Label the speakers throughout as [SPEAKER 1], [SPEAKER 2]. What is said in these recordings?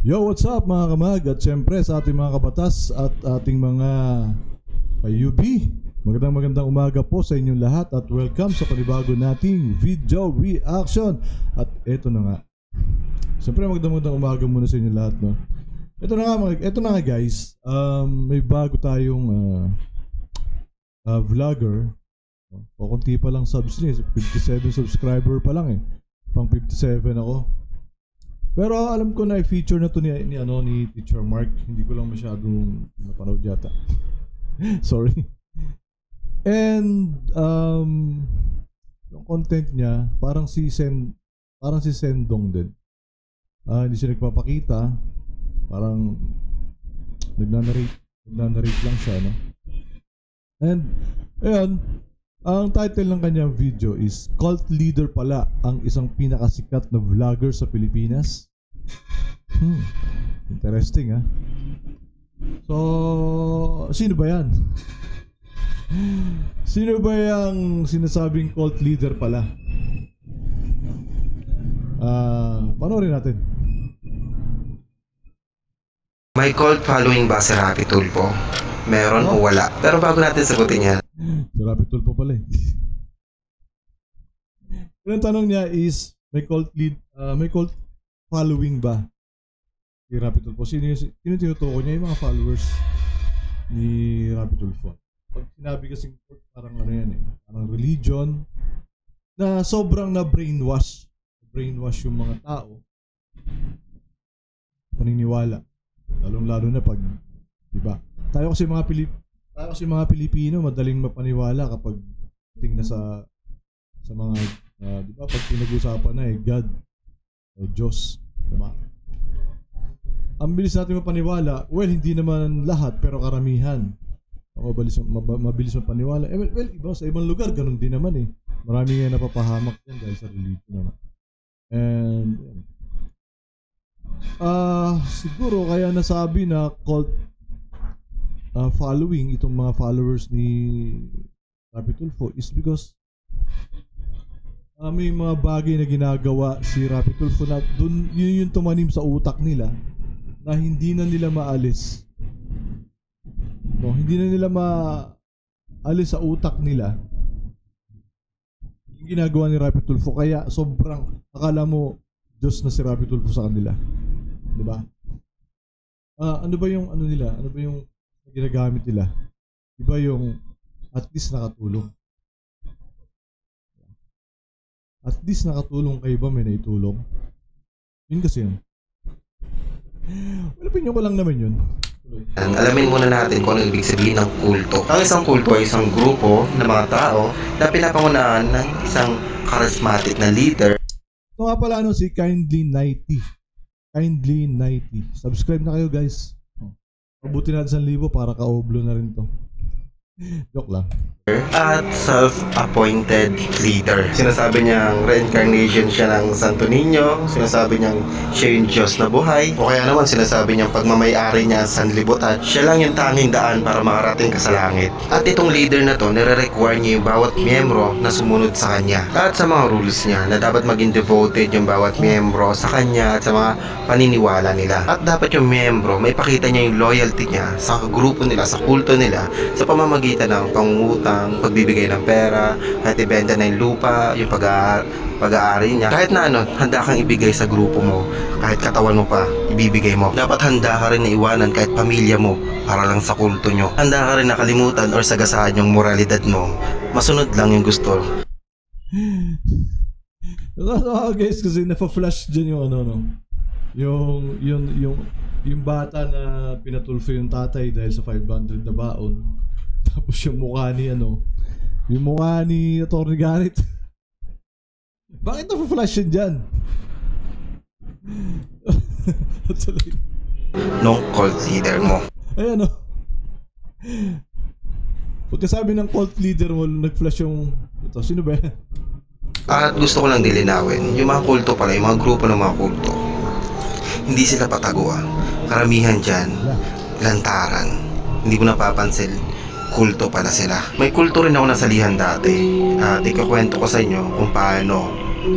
[SPEAKER 1] Yo, what's up mga kamag? At syempre sa ating mga kabatas at ating mga UB, magandang umaga po sa inyong lahat at welcome sa panibago nating video reaction. At eto na nga, syempre magandang umaga muna sa inyong lahat, no? Ito na nga guys, may bago tayong vlogger. O kunti pa lang subs niya, 57 subscriber pa lang eh. Pang 57 ako. Pero alam ko na i-feature na to ni Teacher Mark. Hindi ko lang masyadong napanood yata. Sorry. And yung content niya parang si Sendong din. Hindi siya nagpapakita. Parang nagnanarrate lang siya, no? And ayun, ang title ng kanyang video is Cult Leader pala ang isang pinakasikat na vlogger sa Pilipinas. Interesting, ha? So, sino ba yan? Sino ba yung sinasabing cult leader pala? Panoorin natin.
[SPEAKER 2] May cult following ba si Rapi Tulfo? Meron o wala? Pero bago natin sagutin yan,
[SPEAKER 1] si Rapi Tulfo pala eh. Ang tanong niya is, may cult following ba si Rapi Tulfo? Sino tinutukoy niya? Yung mga followers ni Rapi Tulfo. Pag sinabi kasing cult, parang ano yan eh, parang religion na sobrang na brainwash yung mga tao paniniwala, lalong-lalo na pag, diba, tayo kasi mga Pilipino madaling mapaniwala kapag tingin na sa mga diba, pag pinag-usapan na eh God o Diyos, diba? Ang bilis natin mapaniwala. Well, hindi naman lahat pero karamihan mabilis mapaniwala. Well, iba sa ibang lugar ganun din naman eh. Marami nga napapahamak yan dahil sa religion naman. And siguro kaya nasabi na cult following itong mga followers ni Rapi Tulfo is because may mga bagay na ginagawa si Rapi Tulfo na dun, yun yung tumanim sa utak nila na hindi na nila maalis. No, hindi na nila maalis sa utak nila yung ginagawa ni Rapi Tulfo, kaya sobrang akala mo Diyos na si Rapi Tulfo sa kanila. Diba? Ano ba yung ano nila? Ano ba yung ginagamit nila? Diba yung at least nakatulong? At least nakatulong kayo ba? May naitulong? Yun kasi yun. Well, opinion ko lang naman yun.
[SPEAKER 2] alamin muna natin kung ano ibig sabihin ng kulto. Ang isang kulto ay isang grupo ng mga tao na pinapangunahan ng isang charismatic na leader.
[SPEAKER 1] Ito nga pala si Kindly90. Kindly90. Subscribe na kayo guys. Mabuti natin 1,000 para ka-oblo na rin to. Joke lang.
[SPEAKER 2] At self-appointed leader. Sinasabi niyang reincarnation siya ng Santo Niño. Sinasabi niyang siya yung Diyos na buhay. O kaya naman sinasabi niyang pagmamayari niya sa sanlibutan, siya lang yung tanging daan para makarating ka sa langit. At itong leader na to, nire-require niya yung bawat miyembro na sumunod sa kanya. At sa mga rules niya na dapat maging devoted yung bawat miyembro sa kanya at sa mga paniniwala nila. At dapat yung miyembro may pakita niya yung loyalty niya sa grupo nila, sa kulto nila, sa pamamagitan ng pangungutang, pagbibigay ng pera, kahit ibenta na yung lupa, yung pag-aari niya. Kahit na handa kang ibigay sa grupo mo, kahit katawan mo pa, ibibigay mo. Dapat handa ka rin na iwanan kahit pamilya mo para lang sa kulto nyo. Handa ka rin nakalimutan or sagasaan yung moralidad mo. Masunod lang yung gusto.
[SPEAKER 1] Guys, kasi nafa-flash dyan yung yung bata na pinatulfo yung tatay dahil sa 500 na baon. Tapos yung mukha ni Atty. Garrett. Bakit na-flash yun dyan?
[SPEAKER 2] Nung cult leader mo.
[SPEAKER 1] Ayan pagkasabi ng cult leader mo, nag-flash yung ito. Sino ba yan?
[SPEAKER 2] At gusto ko lang dilinawin, yung mga kulto pala, yung mga grupo ng mga kulto, hindi sila pataguan. Karamihan dyan, lantaran. Hindi ko napapansin, kulto pala sila. May kulto rin ako nasalihan dati. At ikakwento ko sa inyo kung paano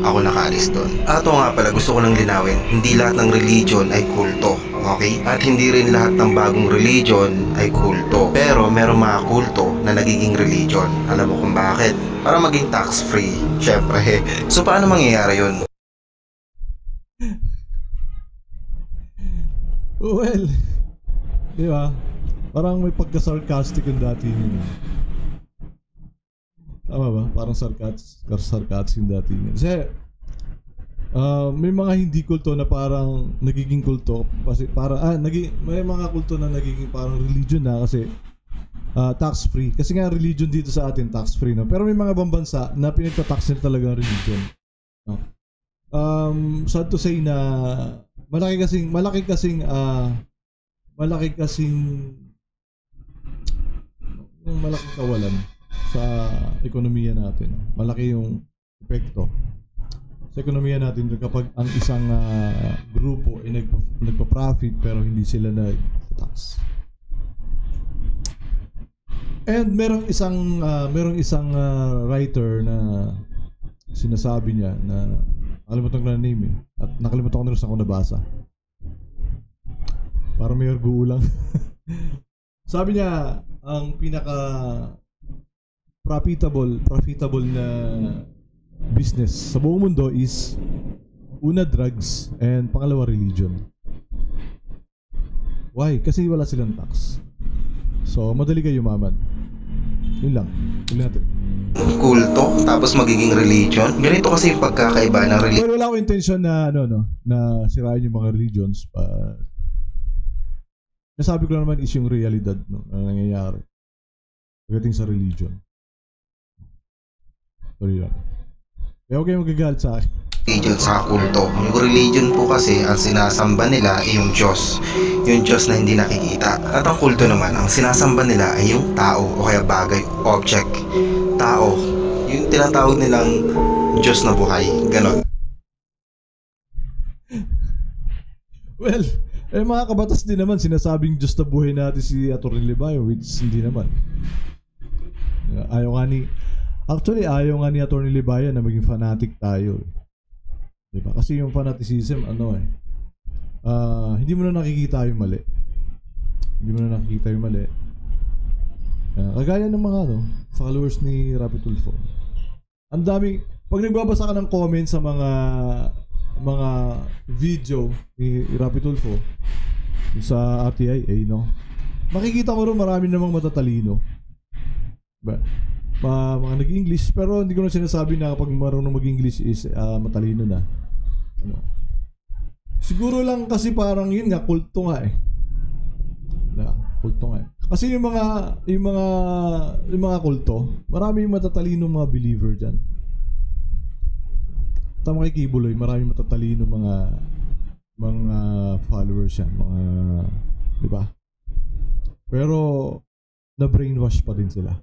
[SPEAKER 2] ako nakaalis doon. At ito nga pala, gusto ko lang linawin, hindi lahat ng religion ay kulto, okay? At hindi rin lahat ng bagong religion ay kulto. Pero meron mga kulto na nagiging religion. Alam mo kung bakit? Para maging tax-free, syempre. So paano mangyayari yun?
[SPEAKER 1] Well, di ba? Parang may pagka-sarcastic yung dati yun. Tama ba? Parang sarcastic yung dati yun. Kasi, may mga hindi kulto na parang nagiging kulto. Kasi may mga kulto na nagiging parang religion na kasi tax-free. Kasi nga religion dito sa atin, tax-free. No? Pero may mga bansa na pinagtatax nila talaga ang religion. No? Sad to say na malaki kasing yung malaking kawalan sa ekonomiya natin. Malaki yung epekto sa ekonomiya natin kapag ang isang grupo ay nagpa-profit pero hindi sila nag-tax. And merong isang writer na sinasabi niya na nakalimutan ko na name at nakalimutan ko na rin saan ko nabasa. Parang may arguo lang. Sabi niya, ang pinaka profitable na business sa buong mundo is una drugs and pangalawa religion. Why? Kasi wala silang tax. So madali kayo yumaman. Yun lang. Yun natin.
[SPEAKER 2] Kulto tapos magiging religion. Ganito kasi yung pagkakaiba ng religion.
[SPEAKER 1] Well, wala akong intention na na sirain yung mga religions, but nasabi ko lang naman is yung realidad na nangyayari pagdating sa religion. Sorry lang. Eh, okay magagalit sa akin.
[SPEAKER 2] Religion sa kulto. Yung religion po kasi ang sinasamba nila ay yung Diyos. Yung Diyos na hindi nakikita. At ang kulto naman, ang sinasamba nila ay yung tao o kaya bagay, object. Tao. Yung tinatawag nilang Diyos na buhay. Ganon.
[SPEAKER 1] Well, mga kabatas din naman sinasabing Diyos na buhay natin si Atty. Libayo, which hindi naman. Ayaw nga ni Atty. Libayo na maging fanatic tayo. Diba? Kasi yung fanaticism, hindi mo na nakikita yung mali. Kagaya ng mga followers ni Rapi Tulfo. Ang daming, pag nagbabasa ka ng comments sa mga video ni Rapi Tulfo sa RTIA, makikita mo rin marami namang matatalino. Mga nag-English, pero hindi ko na sinasabi na kapag marunong mag-English is matalino na. Siguro lang kasi parang yun nga, kulto nga eh. Kasi yung mga kulto, marami yung matatalino mga believer dyan. Tama kay Kibuloy, marami matatalino mga followers yan, di ba? Pero na brainwash pa din sila.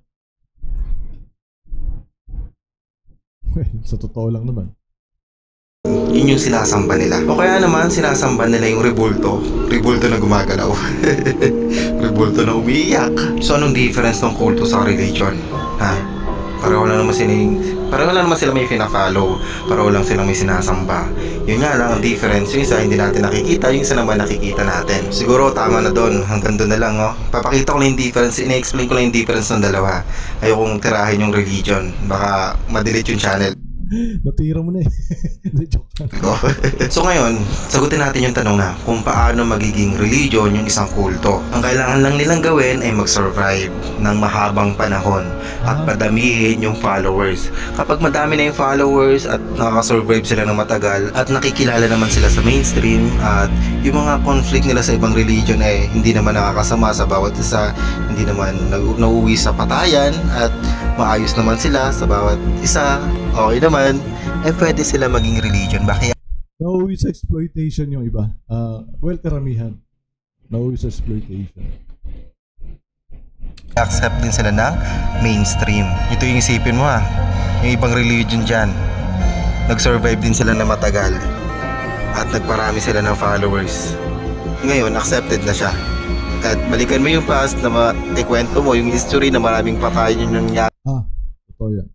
[SPEAKER 1] Well, sa totoo lang naman.
[SPEAKER 2] Yun yung sinasamba nila. O kaya naman sinasamba nila yung rebulto na gumagalaw. Rebulto na umiiyak. So anong difference ng kulto sa religion? Pareho lang naman sila may fina-follow. Pareho lang silang may sinasamba. Yun nga lang ang difference. Yung isa hindi natin nakikita, yung isa naman nakikita natin. Siguro tama na doon. Hanggang doon na lang. Papakita ko lang yung difference. Ina-explain ko lang yung difference ng dalawa. Ayokong tirahin yung religion. Baka ma-delete yung channel.
[SPEAKER 1] Natira mo na eh. Joke lang.
[SPEAKER 2] So ngayon, sagutin natin yung tanong na kung paano magiging religion yung isang kulto. Ang kailangan lang nilang gawin ay mag-survive ng mahabang panahon at padamihin yung followers. Kapag madami na yung followers at nakaka-survive sila ng matagal at nakikilala naman sila sa mainstream at yung mga conflict nila sa ibang religion ay hindi naman nakakasama sa bawat isa, hindi naman nauuwi sa patayan at maayos naman sila sa bawat isa, okay naman, pwede sila maging religion. Bakit?
[SPEAKER 1] Nauwi sa exploitation yung iba. Well, karamihan. Nauwi sa exploitation.
[SPEAKER 2] Accept din sila ng mainstream. Ito yung isipin mo yung ibang religion dyan, nag-survive din sila na matagal at nagparami sila ng followers. Ngayon, accepted na siya. At balikan mo yung past na ikwento mo yung history na maraming patayan yung nangyari.
[SPEAKER 1] Totoo yan.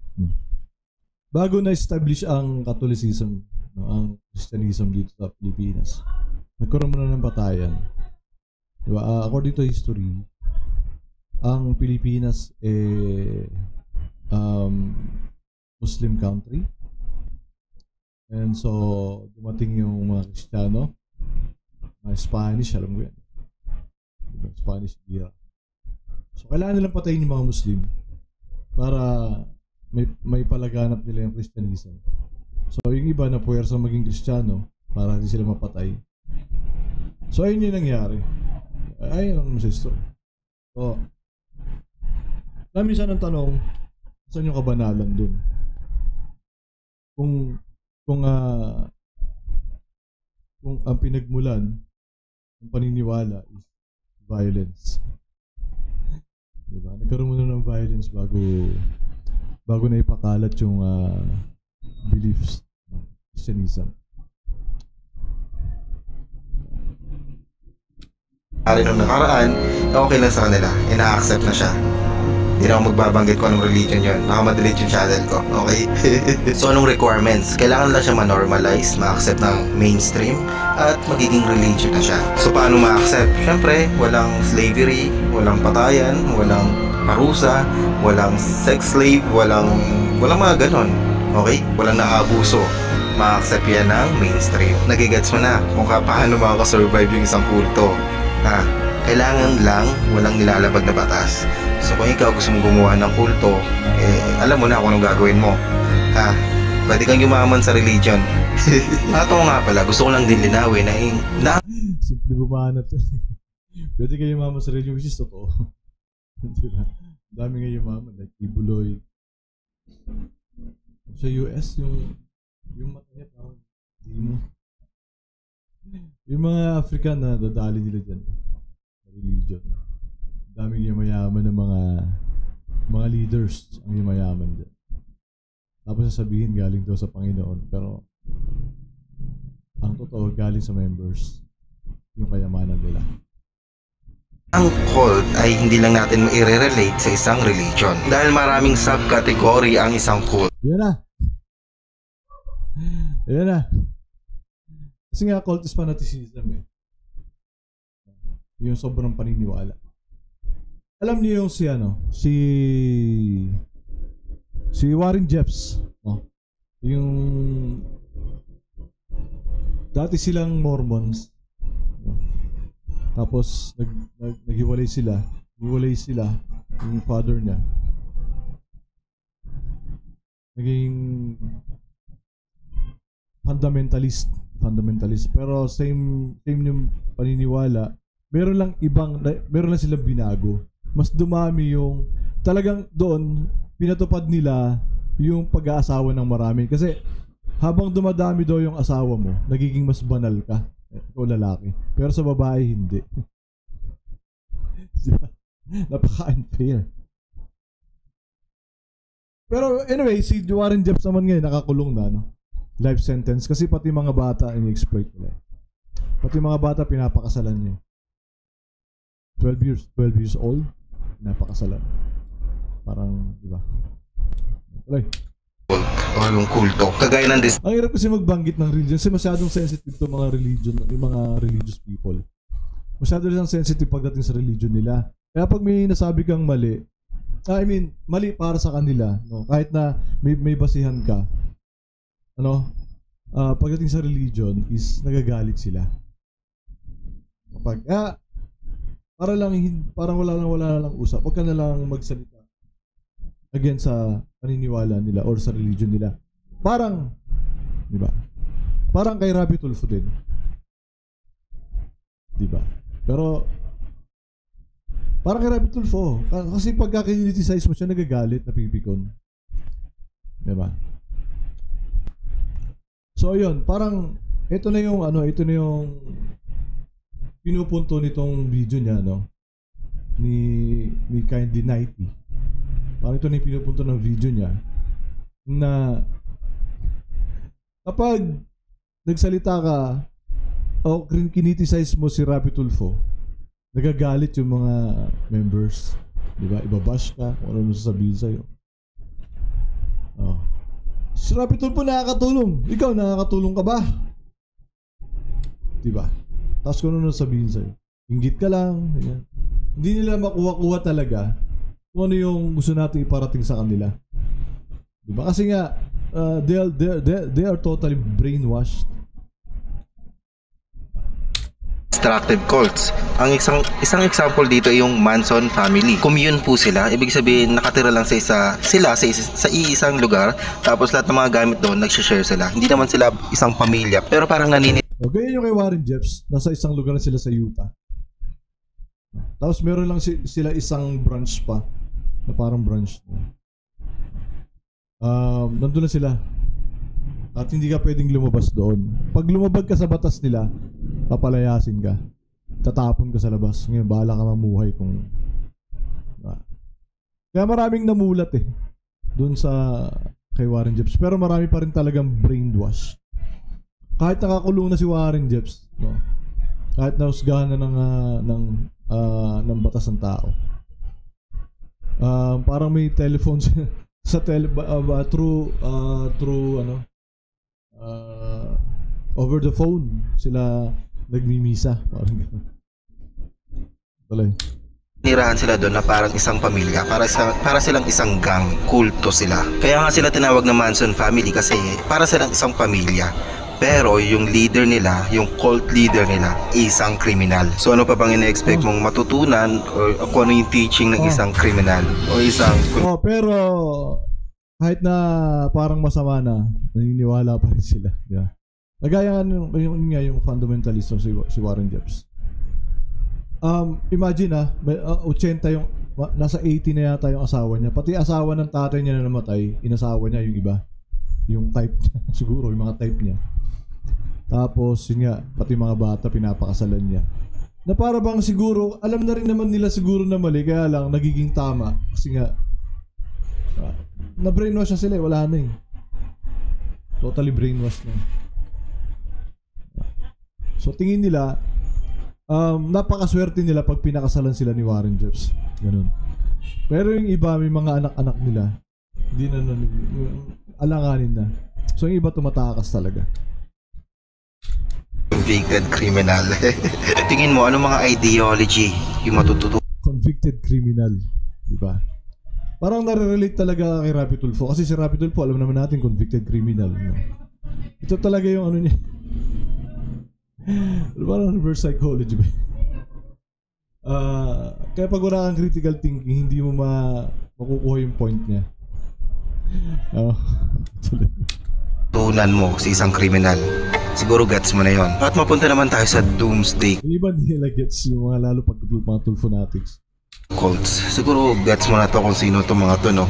[SPEAKER 1] bago na-establish ang Catholicism, no, ang Christianism dito sa Pilipinas, nagkaroon muna ng batayan. Diba? According to history, ang Pilipinas Muslim country. And so, dumating yung mga Kristiyano, mga Spanish, alam mo yan. Diba? Spanish era. So, kailangan nilang patayin yung mga Muslim para may palaganap nila yung Christianism. So, yung iba na puwersa maging Kristiyano para hindi sila mapatay. So, ayun yung nangyari. Ayun ang history. So, minsan ang tanong, saan yung kabanalan dun? Kung ang pinagmulan ng paniniwala is violence. Diba? Nagkaroon muna ng violence bago na ipakalat yung beliefs ng Christianism.
[SPEAKER 2] Ari nung nakaraan, okay lang sa kanila. Ina-accept na siya. Hindi na ako magbabanggit kung anong religion yun. Makamadelete yung channel ko. Okay? So, anong requirements? Kailangan lang siya ma-normalize, ma-accept ng mainstream, at magiging religion na siya. So, paano ma-accept? Siyempre, walang slavery, walang patayan, walang parusa, walang sex slave, walang mga ganon. Okay? Walang naabuso. Ma-accept yan ng mainstream. Nagigets mo na kung paano makakasurvive yung isang kulto. Kailangan lang walang nilalabag na batas. So kung ikaw gusto mong gumawa ng kulto, alam mo na kung anong gagawin mo. Pwede kang yumaman sa religion. At ako nga pala, gusto ko lang din linawin na
[SPEAKER 1] simple bumanat. Pwede kayo yumaman sa religion, which is totoo. Diba? Dami nga yumaman, like Ibuloy. Sa US, yung mata niya parang yung mga African na dadali nila dyan religion. Daming yumayaman ng mga leaders ang yumayaman dyan. Tapos sasabihin galing daw sa Panginoon, pero ang totoo galing sa members yung kayamanan nila.
[SPEAKER 2] Ang cult ay hindi lang natin ma-relate sa isang religion dahil maraming subcategory ang isang cult.
[SPEAKER 1] Yan na. Kasi nga cult is fanaticism eh. Yung sobrang paniniwala. Alam niyo yung si Warren Jeffs, oh. Yung dati silang Mormons. Tapos naghiwalay sila. Hiwalay sila yung father niya. Naging fundamentalist, pero same yung paniniwala. Meron lang silang binago. Mas dumami yung talagang doon pinatupad nila yung pag-aasawa ng marami kasi habang dumadami daw yung asawa mo, nagiging mas banal ka o lalaki. Pero sa babae hindi. Diba? Napaka-unfair. Pero anyway, si Warren Jeffs naman ngayon nakakulong na, no? Life sentence kasi pati mga bata ini-exploit nila. Pati mga bata pinapakasalan niya. 12 years old, pinapakasalan. Parang, di ba? Alay.
[SPEAKER 2] O yung kulto. Kagaya ng
[SPEAKER 1] Ang hirap kasi magbanggit ng religion kasi masyadong sensitive to mga religion, yung mga religious people. Masyado rin sensitive pagdating sa religion nila. Kaya pag may nasabi kang mali, mali para sa kanila, no? Kahit na may basihan ka, pagdating sa religion is nagagalit sila. Parang wala lang usap. Huwag ka na lang magsalita against sa paniniwala nila or sa religion nila. Parang, di ba? Parang kay Rapi Tulfo din. Di ba? Pero, parang kay Rapi Tulfo. Kasi pagka kiniticize mo siya, nagagalit, napipikon. Di ba? So, yun. Parang, ito na yung pinupunto nitong video niya, no? Ni Kindly 90. Parang ito na yung pinupunto ng video niya na kapag nagsalita ka o kiniticize mo si Rapi Tulfo, nagagalit yung mga members. Diba? Ibabash ka kung ano sasabihin sa'yo. Si Rapi Tulfo nakakatulong. Ikaw, nakakatulong ka ba? Diba? Tapos kung ano sabihin sa'yo. Inggit ka lang. Ganyan. Hindi nila makuha-kuha talaga kung ano yung gusto natin iparating sa kanila. Diba? Kasi nga, they are totally brainwashed.
[SPEAKER 2] Destructive cults. Ang isang example dito ay yung Manson family. Commune po sila. Ibig sabihin nakatira lang sa iisang lugar, tapos lahat ng mga gamit doon nagse-share sila. Hindi naman sila isang pamilya, pero parang
[SPEAKER 1] O, ganyan yung kay Warren Jeffs. Nasa isang lugar na sila sa Utah. Tapos meron lang sila isang branch pa. Na parang branch. Nandun na sila. At hindi ka pwedeng lumabas doon. Pag lumabag ka sa batas nila, papalayasin ka. Tatapon ka sa labas. Ngayon, bahala ka mamuhay kung... Kaya maraming namulat doon sa kay Warren Jeffs. Pero marami pa rin talagang brainwash. Kahit nakakulong na si Warren Jeffs, no? Kahit nahusgahan na ng batas ng tao. Parang may telephone sa over the phone sila nagmimisa, parang gano'n. Tuloy.
[SPEAKER 2] nirahan sila doon na parang isang pamilya, para silang isang gang, kulto sila. Kaya nga sila tinawag na Manson family kasi para silang isang pamilya. Pero yung leader nila, yung cult leader nila, isang kriminal. So ano pa bang ina-expect mong matutunan o kung ano yung teaching ng isang kriminal o isang...
[SPEAKER 1] pero kahit na parang masama na, naniniwala pa rin sila. Yeah. Nagaya yung fundamentalist si Warren Jeffs. Imagine 80 yung nasa 80 na yata yung asawa niya. Pati asawa ng tatay niya na namatay, inasawa niya yung iba. Yung type siguro, yung mga type niya. Tapos yun nga, pati mga bata pinapakasalan niya. Na para bang siguro, alam na rin naman nila siguro na mali, kaya lang nagiging tama. Kasi nga, na-brainwash na sila wala na eh. Totally brainwash na. So tingin nila, napakaswerte nila pag pinakasalan sila ni Warren Jeffs. Ganun. Pero yung iba, may mga anak-anak nila, hindi na alanganin na. So yung iba tumatakas talaga.
[SPEAKER 2] Convicted criminal. Tingin mo, ano mga ideology yung matututo?
[SPEAKER 1] Convicted criminal. Diba? Parang nare-relate talaga kay Rapi Tulfo. Kasi si Rapi Tulfo, alam naman natin, convicted criminal. No? Ito talaga yung ano niya. Parang reverse psychology ba? Kaya pag wala kang critical thinking, hindi mo makukuha yung point niya.
[SPEAKER 2] Tunan mo sa isang kriminal. Siguro gets mo na yon. At mapunta naman tayo sa doomsday
[SPEAKER 1] yung iba hindi nila gets yung mga lalo pag mga Tulfonatics
[SPEAKER 2] cults. Siguro gets mo na to kung sino to mga to, no?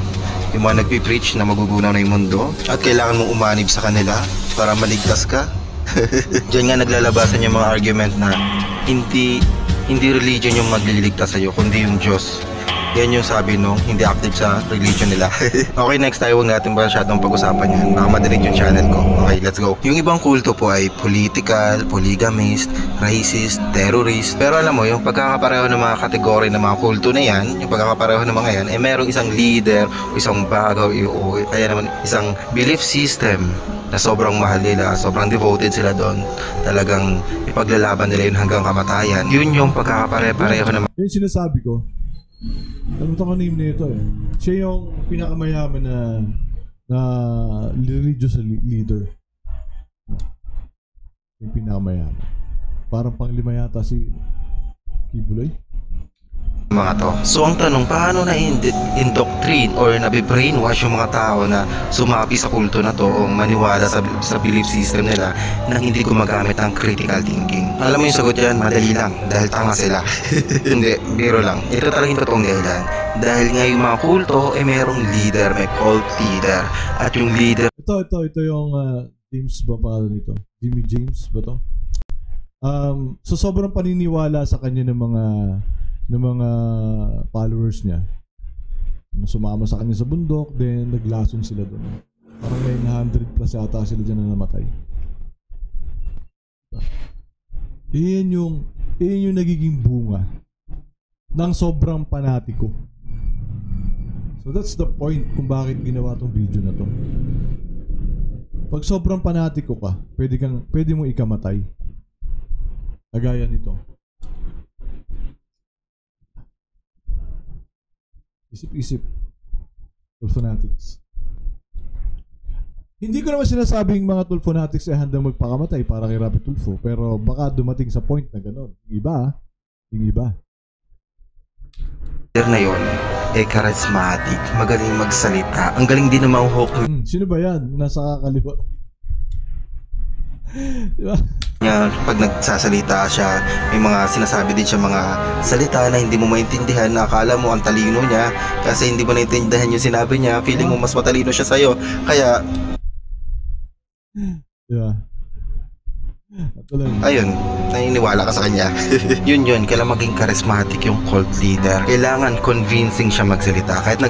[SPEAKER 2] Yung mga nagpipreach na magugunaw na yung mundo at kailangan mong umanib sa kanila para maligtas ka. Diyan nga naglalabasan yung mga argument na hindi religion yung magliligtas sa'yo, kundi yung Diyos. Yan yung sabi nung hindi active sa religion nila. Okay, next tayo, huwag natin masyadong pag-usapan yan. Baka madinig yung channel ko. Okay, let's go. Yung ibang kulto po ay political, polygamist, racist, terrorist. Pero alam mo, yung pagkakapareho ng mga kategory ng mga kulto na yan, yung pagkakapareho ng mga yan, eh merong isang leader, o isang bagaw, o kaya naman isang belief system na sobrang mahal nila, sobrang devoted sila doon. Talagang ipaglalaban nila yun hanggang kamatayan. Yun yung pagkakapareho ng...
[SPEAKER 1] Yung sinasabi ko, kalimutan ko name nito eh. Siya yung pinakamayaman na religious leader. Yung pinakamayaman. Parang panglima yata si Kibuloy.
[SPEAKER 2] Mga to. So ang tanong, paano na indoctrine or nabibrainwash yung mga tao na sumapi sa kulto na to o maniwala sa belief system nila na hindi gumagamit ng critical thinking? Alam mo yung sagot yan, madali lang, dahil tanga sila. Hindi, biro lang. Ito talagang totoong dahilan. Dahil nga yung mga kulto, merong leader, may cult leader. At yung leader...
[SPEAKER 1] Ito yung James ba pangalan nito? Jimmy James ba to? So sobrang paniniwala sa kanya ng mga followers niya. Sumama sa kanya sa bundok, then naglason sila doon. Parang may 100 plus yata sila dyan na namatay. Iyan yung nagiging bunga ng sobrang panatiko. So that's the point kung bakit ginawa tong video na to. Pag sobrang panatiko ka, pwede mo ikamatay. Kagaya nito. Isip-isip. Tulfonatics. Hindi ko naman sinasabing mga Tulfonatics ay handang magpakamatay para kay Rapi Tulfo, pero baka dumating sa point na gano'n. Yung iba.
[SPEAKER 2] Na yun, charismatic, magaling magsalita, ang galing din na mauhok
[SPEAKER 1] Sino ba yan? Nasa kakaliwa. Diba?
[SPEAKER 2] niya pag nagsasalita siya. May mga sinasabi din siya mga salita na hindi mo maintindihan, na akala mo ang talino niya kasi hindi mo naintindihan yung sinabi niya, feeling mo mas matalino siya sa'yo, kaya
[SPEAKER 1] Diba?
[SPEAKER 2] ayun, naniniwala ka sa kanya. yun, kailangan maging charismatic yung cult leader. Kailangan convincing siya magsalita. Kahit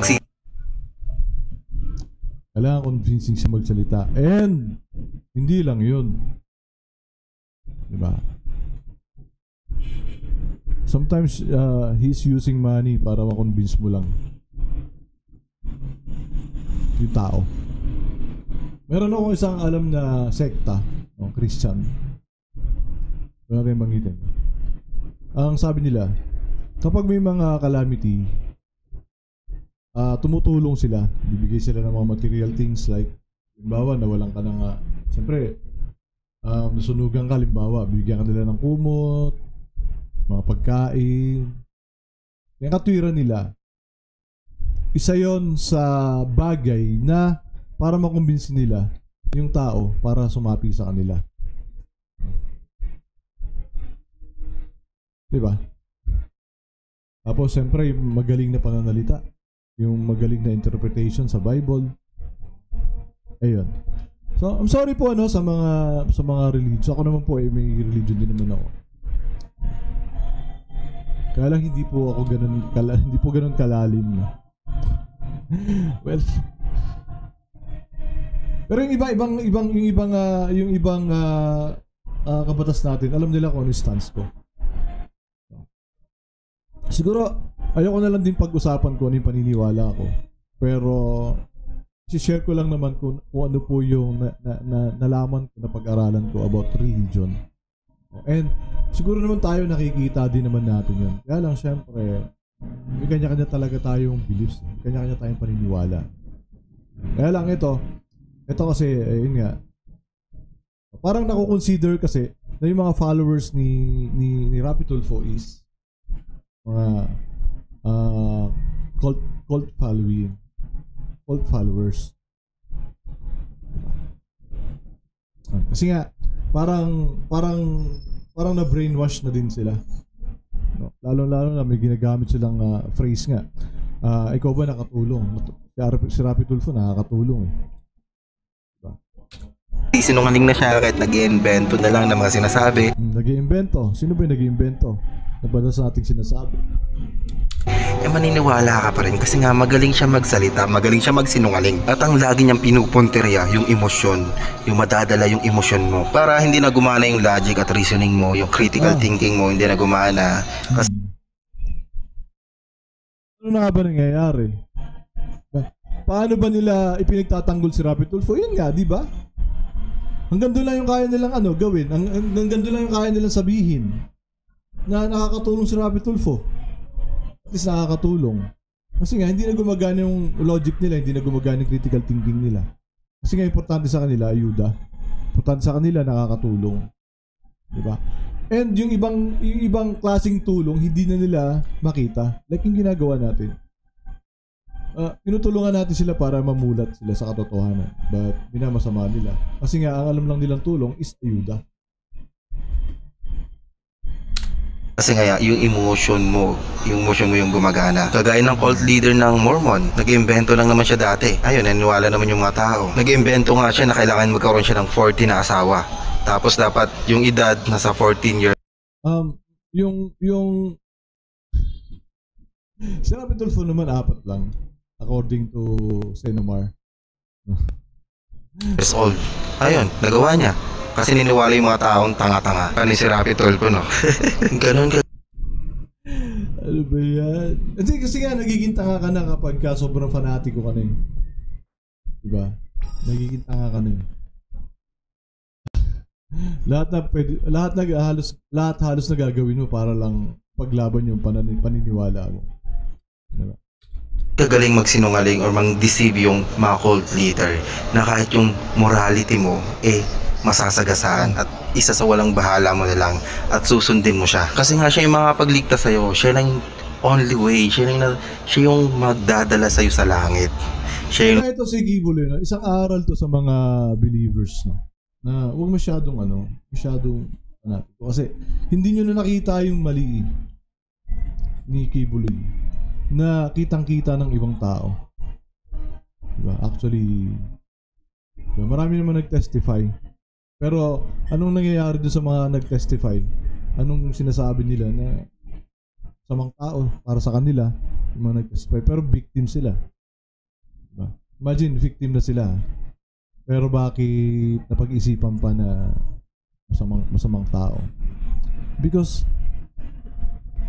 [SPEAKER 1] kailangan convincing siya magsalita. And, hindi lang yun. Diba? Sometimes, he's using money para ma-convince mo lang yung tao. Meron akong isang alam na sekta, Christian. Wala rin banggitin. Ang sabi nila, kapag may mga calamity, tumutulong sila. Bibigay sila ng mga material things like, halimbawa, nawalan ka ng, siyempre, nasunugan ka, halimbawa, bibigyan ka nila ng kumot, mga pagkain. Yung katwiran nila, isa yon sa bagay na para makumbinsi nila yung tao para sumapi sa kanila. Diba? Tapos, siyempre, yung magaling na pananalita. Yung magaling na interpretation sa Bible. Ayun. So, I'm sorry po sa mga religion. Ako naman po may religion din naman ako. Kaya lang hindi po ganun kalalim. Well, pero yung ibang kabatas natin, alam nila kung ano yung stance ko. Siguro, ayoko na lang din pag-usapan ko ano yung paniniwala ko. Pero, share ko lang naman kung ano po yung nalaman ko, na pag-aralan ko about religion. And, siguro naman tayo nakikita din naman natin yun. Kaya lang, syempre, may kanya-kanya talaga tayong beliefs. May kanya-kanya tayong paniniwala. Kaya lang ito kasi, yun nga, parang nako-consider kasi na yung mga followers ni Rapi Tulfo is mga cult followers. Kasi nga parang na brainwash na din sila. No? Lalo na may ginagamit silang phrase nga. Ikaw ba nakatulong? Si Rapi Tulfo nakakatulong eh.
[SPEAKER 2] sinungaling na siya kahit nag-iimbento na lang ng mga sinasabi.
[SPEAKER 1] Nag-iimbento? Sino ba yung nag-iimbento? Nabalas nating sinasabi.
[SPEAKER 2] Maniniwala ka pa rin kasi nga magaling siya magsalita, magaling siya magsinungaling. At ang lagi niyang pinupunteriya yung emosyon, yung madadala yung emosyon mo. Para hindi na gumana yung logic at reasoning mo, yung critical thinking mo, hindi na gumana. Kasi
[SPEAKER 1] ano na nga ba nangyayari? Paano ba nila ipinagtatanggol si Rapi Tulfo? Yun nga, di ba? Hanggang doon lang yung kaya nilang gawin. Hanggang doon lang yung kaya nilang sabihin na nakakatulong si Rapi Tulfo. At least nakakatulong. Kasi nga, hindi na gumagana yung logic nila, hindi na gumagana yung critical thinking nila. Kasi nga, importante sa kanila, ayuda. Importante sa kanila, nakakatulong. Diba? And yung ibang klaseng tulong, hindi na nila makita. Like yung ginagawa natin. Tinutulungan natin sila para mamulat sila sa katotohanan. But minamasama nila. Kasi nga, ang alam lang nilang tulong is ayuda.
[SPEAKER 2] Kasi nga yung emotion mo yung gumagana. Kagaya ng cult leader ng Mormon, nag-iimbento lang naman siya dati. Ayun, naniwala naman yung mga tao. Nag-iimbento nga siya na kailangan magkaroon siya ng 40 na asawa. Tapos dapat yung edad nasa 14 years.
[SPEAKER 1] Yung si Rapi Tulfo naman 4 lang according to Senomar.
[SPEAKER 2] Years old. Ayun, nagawa niya. Kasi niniwala yung mga taong tanga-tanga. Ano si Rapi Tulfo, no? Ganun ka.
[SPEAKER 1] Ano ba yan? Kasi nga nagiging tanga ka na kapag sobrang fanatiko ka na eh. Diba? Nagiging tanga ka na eh. lahat halos na gagawin mo para lang paglaban yung paniniwala mo. Diba?
[SPEAKER 2] Kagaling magsinungaling or mang-deceive yung mga cult leader na kahit yung morality mo masasagasaan at isa sa walang bahala mo na lang at susundin mo siya. Kasi nga siya yung makapagligtas sa'yo. Siya lang yung only way. Siya yung magdadala sa'yo sa langit. Siya yung...
[SPEAKER 1] Kaya ito si Gibuloy, no? Isang aral to sa mga believers, no? Na huwag masyadong fanatiko. Kasi hindi nyo na nakita yung mali ni Gibuloy na kitang-kita ng ibang tao. Diba? Actually, diba? Marami naman nag-testify. Pero anong nangyayari doon sa mga nag-testify? Anong sinasabi nila na sa mga tao para sa kanila, yung mga nag-testify, pero victim sila. Diba? Imagine, victim na sila. Pero bakit napag-isipan pa na masamang tao? Because,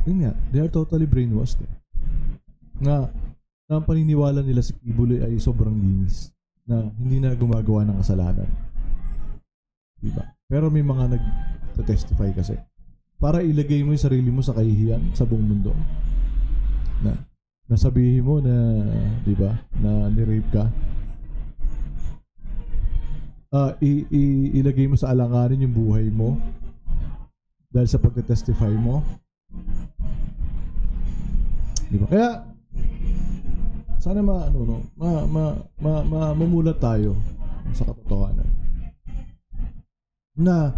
[SPEAKER 1] yun nga, they are totally brainwashed. Na ang paniniwala nila si Gibuloy ay sobrang linis. Na hindi na gumagawa ng kasalanan. Diba? Pero may mga nag-testify kasi. Para ilagay mo yung sarili mo sa kahihiyan sa buong mundo. Na nasabihin mo na, diba, na ni-rape ka. Ilagay mo sa alanganin yung buhay mo dahil sa pagte-testify mo. Diba? Kaya sana mamulat tayo sa katotohanan na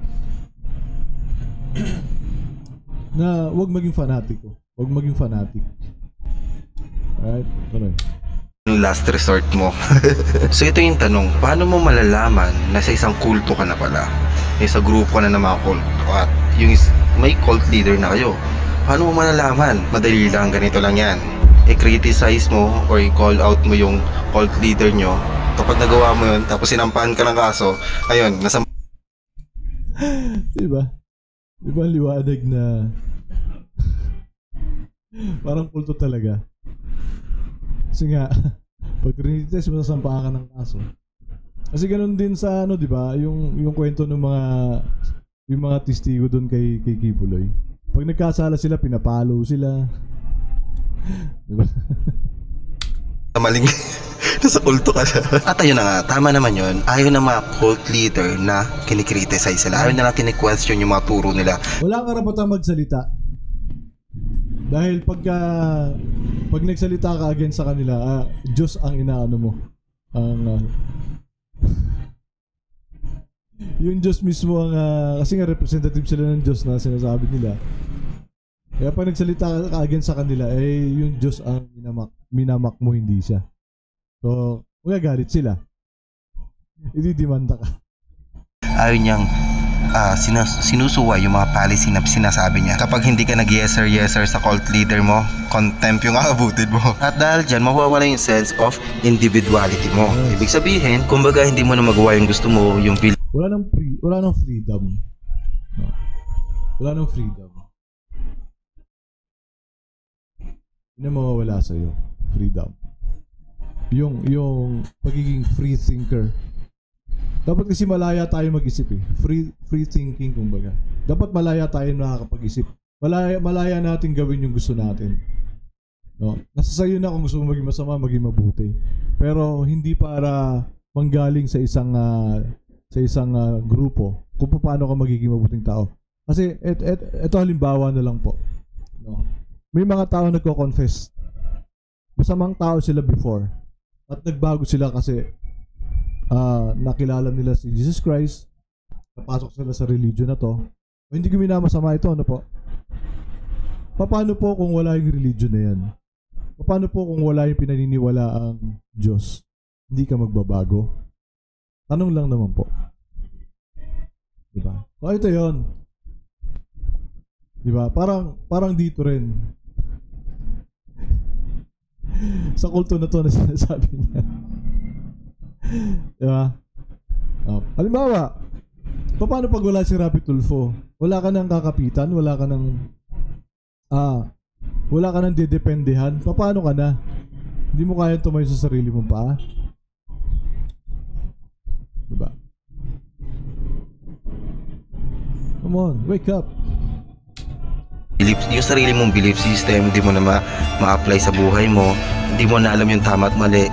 [SPEAKER 1] wag maging fanatiko. Wag maging fanatic. Alright? Tuloy.
[SPEAKER 2] Last resort mo. So ito yung tanong, paano mo malalaman na sa isang kulto ka na pala? May sa grupo ka na ng mga kulto at yung may cult leader na kayo. Paano mo malalaman? Madali lang, ganito lang yan. I-criticize mo or i-call out mo yung cult leader nyo. Kapag nagawa mo yun, tapos sinampahan ka ng kaso, ayun, nasa...
[SPEAKER 1] Diba? Diba liwanag na parang kulto talaga. Kasi nga, pag criticize mo, nasampahan ka ng kaso. Kasi ganun din sa diba? Yung kwento ng mga testigo doon kay Gibuloy. Pag nagkasala sila, pinapalo sila. Diba?
[SPEAKER 2] Maling nasa kulto ka na. At ayun na nga, tama naman yun. Ayaw na mga cult leader na kinikriticize sila. Ayaw na lang kini-question yung mga turo nila.
[SPEAKER 1] Wala kang karapatang magsalita. Dahil pag nagsalita ka against sa kanila, Diyos ang inaano mo. Yung Diyos mismo ang kasi nga representative sila ng Diyos na sinasabi nila. Kaya pag nagsalita ka against sa kanila, yung Diyos ang minamak mo, hindi siya. So, magagalit sila. Ididimanda ka.
[SPEAKER 2] Ayaw niyang sinusuwa yung mga policy na sinasabi niya. Kapag hindi ka nag-yes sir sa cult leader mo, contempt yung aabutin mo. At dahil dyan, mawawala yung sense of individuality mo. Yes. Ibig sabihin, kumbaga hindi mo na magawa yung gusto mo, yung feel.
[SPEAKER 1] Wala nang freedom. No. Wala nang freedom. Hindi na mawawala sa'yo. Freedom. Yung pagiging free thinker. Dapat kasi malaya tayo mag-isip eh. Free thinking kumbaga. Dapat malaya tayo nakakapag-isip. Malaya natin gawin yung gusto natin. No? Nasa sayo na kung gusto mo maging masama, maging mabuti. Pero hindi para manggaling sa isang grupo kung paano ka magiging mabuting tao. Kasi ito halimbawa na lang po. No? May mga tao nagko-confess. Masamang tao sila before. At nagbago sila kasi nakilala nila si Jesus Christ. Napasok sila sa religion na to. Hindi ko minamasama ito, ano po? Paano po kung wala yung religion na yan? Paano po kung wala yung pinaniniwala ang Diyos? Hindi ka magbabago? Tanong lang naman po. Diba? So ito yun. Diba? Parang dito rin. Sa kulto na to na sinasabi niya. Diba? Halimbawa, paano pag wala si Rapi Tulfo? Wala ka ng kakapitan, wala ka ng dedependehan. Paano ka na? Hindi mo kayang tumayo sa sarili mong paa? Diba? Come on, wake up.
[SPEAKER 2] Yung sarili mong belief system, hindi mo na ma-apply sa buhay mo, hindi mo na alam yung tama at mali.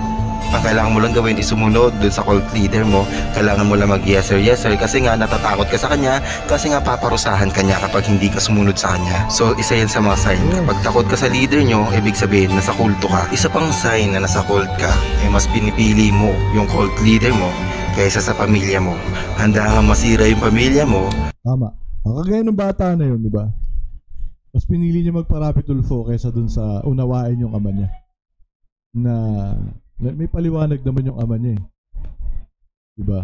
[SPEAKER 2] Ang kailangan mo lang gawin is sumunod dun sa cult leader mo. Kailangan mo lang mag yes sir kasi nga natatakot ka sa kanya, kasi nga paparusahan ka niya kapag hindi ka sumunod sa kanya. So isa yan sa mga sign. Kapag takot ka sa leader nyo, ibig sabihin nasa kulto ka. Isa pang sign na nasa cult ka, mas pinipili mo yung cult leader mo kaysa sa pamilya mo. Handa nga masira yung pamilya mo.
[SPEAKER 1] Tama. Ang kagaya ng bata na yun, di ba? Mas pinili niya magparapit Tulfo kaysa dun sa unawain yung ama niya. Na may paliwanag naman yung ama niya eh. Diba?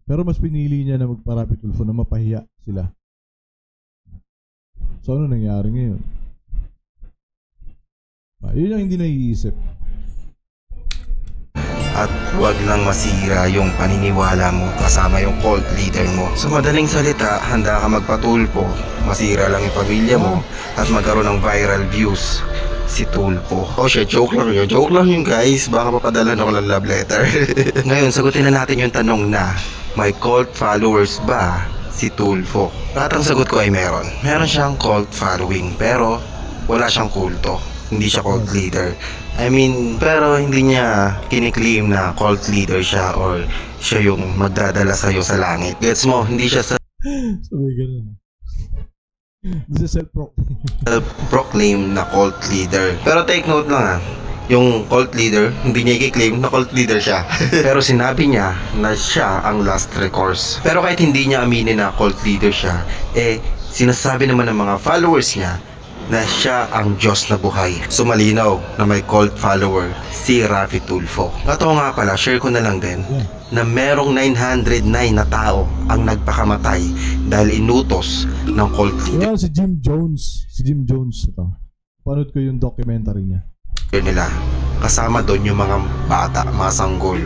[SPEAKER 1] Pero mas pinili niya na magparapit Tulfo na mapahiya sila. So ano nangyari ngayon? Yun yung hindi naiisip.
[SPEAKER 2] At huwag lang masira yung paniniwala mo kasama yung cult leader mo. Sa madaling salita, handa ka magpatulpo, masira lang yung pamilya mo, at magkaroon ng viral views si Tulfo. Oh shit, joke lang yun guys, baka papadala na ako ng love letter. Ngayon, sagutin na natin yung tanong na, may cult followers ba si Tulfo? At ang sagot ko ay meron. Meron siyang cult following, pero wala siyang kulto. Hindi siya cult leader. I mean, pero hindi niya kiniklaim na cult leader siya or siya yung magdadala sa'yo sa langit. Gets mo? Hindi siya
[SPEAKER 1] Sabi ganun. Hindi siya
[SPEAKER 2] self-proclaim na cult leader. Pero take note lang yung cult leader, hindi niya i-claim na cult leader siya. Pero sinabi niya na siya ang last recourse. Pero kahit hindi niya aminin na cult leader siya, sinasabi naman ng mga followers niya na siya ang Diyos na buhay. So malinaw na may cult follower si Rafi Tulfo. At oo nga pala, share ko na lang din na merong 909 na tao ang nagpakamatay dahil inutos ng cult leader.
[SPEAKER 1] Si Jim Jones. Si Jim Jones ito. Panood ko yung documentary niya.
[SPEAKER 2] Nila. Kasama doon yung mga bata, mga sanggol.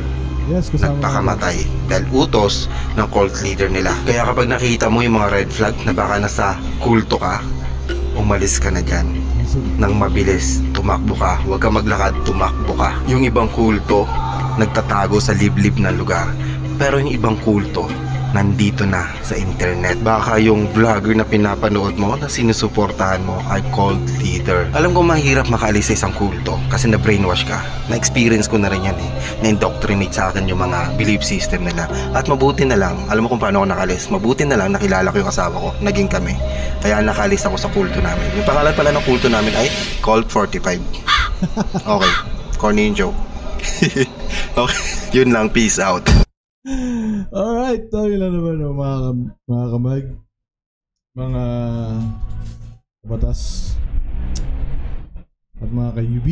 [SPEAKER 1] Yes, kasama.
[SPEAKER 2] Nagpakamatay dahil utos ng cult leader nila. Kaya kapag nakita mo yung mga red flag na baka nasa kulto ka, umalis ka na dyan. Nang mabilis, tumakbo ka. Huwag ka maglakad, tumakbo ka. Yung ibang kulto, nagtatago sa liblib na lugar. Pero yung ibang kulto, nandito na sa internet. Baka yung vlogger na pinapanood mo na sinusuportahan mo ay cult leader. Alam ko mahirap makaalis sa isang kulto kasi na-brainwash ka. Na-experience ko na rin yan Na-indoctrinate sa akin yung mga belief system nila. At mabuti na lang, alam mo kung paano ako nakalis, mabuti na lang nakilala ko yung asawa ko. Naging kami. Kaya nakalis ako sa kulto namin. Yung pangalan pala ng kulto namin ay Cult 45. Okay. Corny yung joke. Okay. Yun lang. Peace out.
[SPEAKER 1] Alright, yun lang naman mga kamag, mga kabatas at mga ka-UB.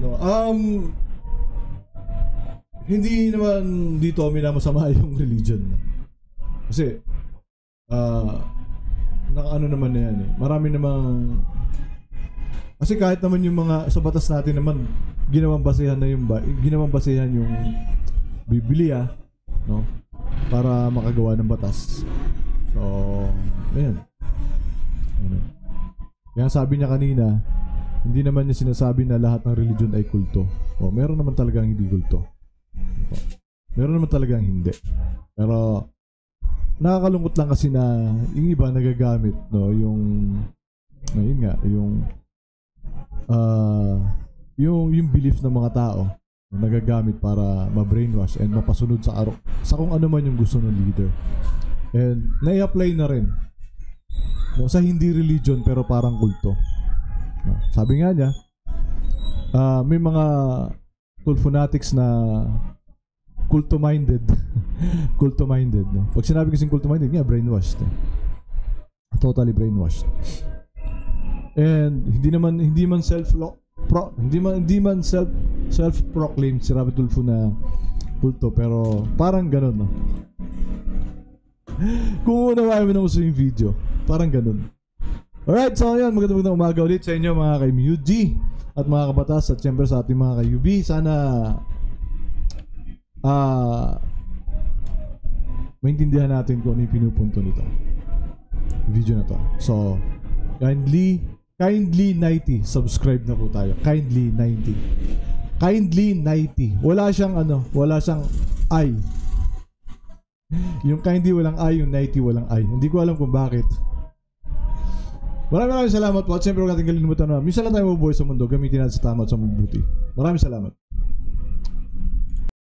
[SPEAKER 1] No, hindi naman dito minamasama yung religion. Kasi nakaano naman na yan Marami namang kasi kahit naman yung mga sa batas natin naman ginawang basehan yung Biblia, no? Para makagawa ng batas. So, ayan. Kaya sabi niya kanina, hindi naman niya sinasabi na lahat ng religion ay kulto. Meron naman talagang hindi kulto. Meron naman talagang hindi. Pero nakakalungkot lang kasi na yung iba nagagamit, no, yung belief ng mga tao nagagamit para ma-brainwash and mapasunod sa kung ano man yung gusto ng leader. And nai-apply na rin sa hindi religion pero parang kulto. Sabi nga niya, may mga Tulfonatics na culto-minded. Culto-minded. No? Pag sinabi kasing culto-minded, brainwashed. Totally brainwashed. And hindi man self-proclaimed si Rafi Tulfo na kulto, pero parang ganun, no? Kung unawain mo na gusto yung video, parang ganun. Alright, so yun, magandang umaga ulit sa inyo mga ka-MUG at mga kabatas at siyempre sa ating mga ka-UB. Sana maintindihan natin kung ano yung pinupunto nito video na to. So kindly 90 subscribe na po tayo. Kindly 90. Wala siyang I. Yung candy walang I, yung 90 walang I. Hindi ko alam kung bakit. Maraming salamat po. At siyempre huwag natin kalimutan na minsan lang tayo mabuhay sa mundo. Gamitin natin sa tama at sa mabuti. Maraming salamat.